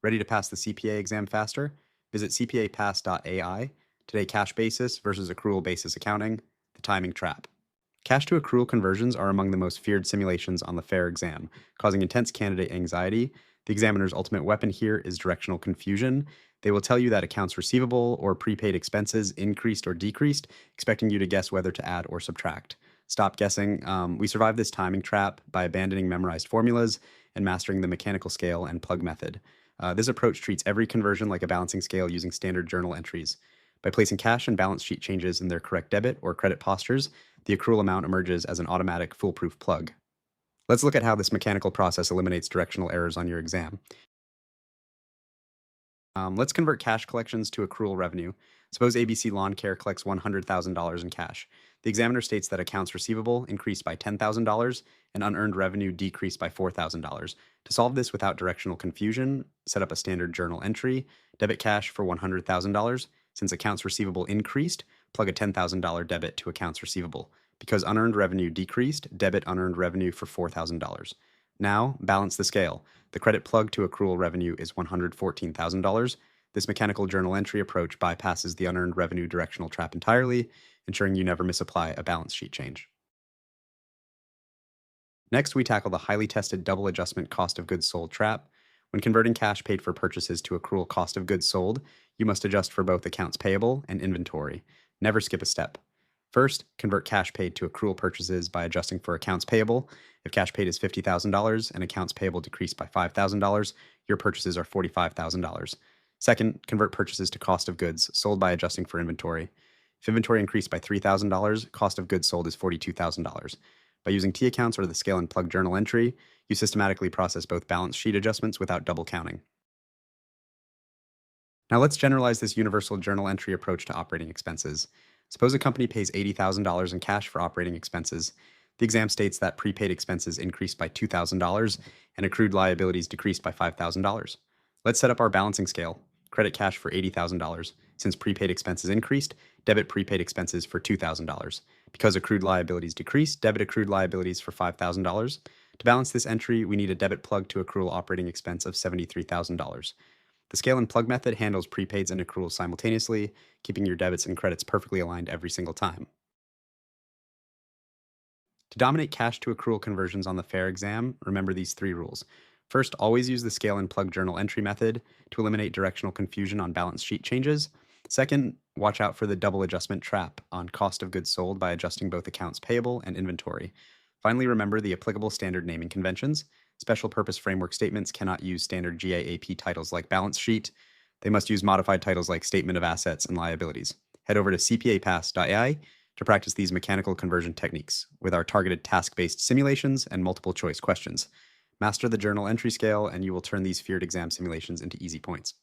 Ready to pass the CPA exam faster? Visit cpapass.ai. Today, cash basis versus accrual basis accounting, the timing trap. Cash to accrual conversions are among the most feared simulations on the FAIR exam, causing intense candidate anxiety. The examiner's ultimate weapon here is directional confusion. They will tell you that accounts receivable or prepaid expenses increased or decreased, expecting you to guess whether to add or subtract. Stop guessing. We survive this timing trap by abandoning memorized formulas and mastering the mechanical scale and plug method. This approach treats every conversion like a balancing scale using standard journal entries. By placing cash and balance sheet changes in their correct debit or credit postures, the accrual amount emerges as an automatic foolproof plug. Let's look at how this mechanical process eliminates directional errors on your exam. Let's convert cash collections to accrual revenue. Suppose ABC Lawn Care collects $100,000 in cash. The examiner states that accounts receivable increased by $10,000 and unearned revenue decreased by $4,000. To solve this without directional confusion, set up a standard journal entry, debit cash for $100,000. Since accounts receivable increased, plug a $10,000 debit to accounts receivable. Because unearned revenue decreased, debit unearned revenue for $4,000. Now, balance the scale. The credit plug to accrual revenue is $114,000. This mechanical journal entry approach bypasses the unearned revenue directional trap entirely, ensuring you never misapply a balance sheet change. Next, we tackle the highly tested double adjustment cost of goods sold trap. When converting cash paid for purchases to accrual cost of goods sold, you must adjust for both accounts payable and inventory. Never skip a step. First, convert cash paid to accrual purchases by adjusting for accounts payable. If cash paid is $50,000 and accounts payable decreased by $5,000, your purchases are $45,000. Second, convert purchases to cost of goods sold by adjusting for inventory. If inventory increased by $3,000, cost of goods sold is $42,000. By using T accounts or the scale and plug journal entry, you systematically process both balance sheet adjustments without double counting. Now let's generalize this universal journal entry approach to operating expenses. Suppose a company pays $80,000 in cash for operating expenses. The exam states that prepaid expenses increased by $2,000 and accrued liabilities decreased by $5,000. Let's set up our balancing scale. Credit cash for $80,000. Since prepaid expenses increased, debit prepaid expenses for $2,000. Because accrued liabilities decreased, debit accrued liabilities for $5,000. To balance this entry, we need a debit plug to accrual operating expense of $73,000. The scale and plug method handles prepaids and accruals simultaneously, keeping your debits and credits perfectly aligned every single time. To dominate cash to accrual conversions on the FAIR exam, remember these three rules. First, always use the scale and plug journal entry method to eliminate directional confusion on balance sheet changes. Second, watch out for the double adjustment trap on cost of goods sold by adjusting both accounts payable and inventory. Finally, remember the applicable standard naming conventions. Special purpose framework statements cannot use standard GAAP titles like balance sheet. They must use modified titles like statement of assets and liabilities. Head over to cpapass.ai to practice these mechanical conversion techniques with our targeted task-based simulations and multiple choice questions. Master the journal entry scale, and you will turn these feared exam simulations into easy points.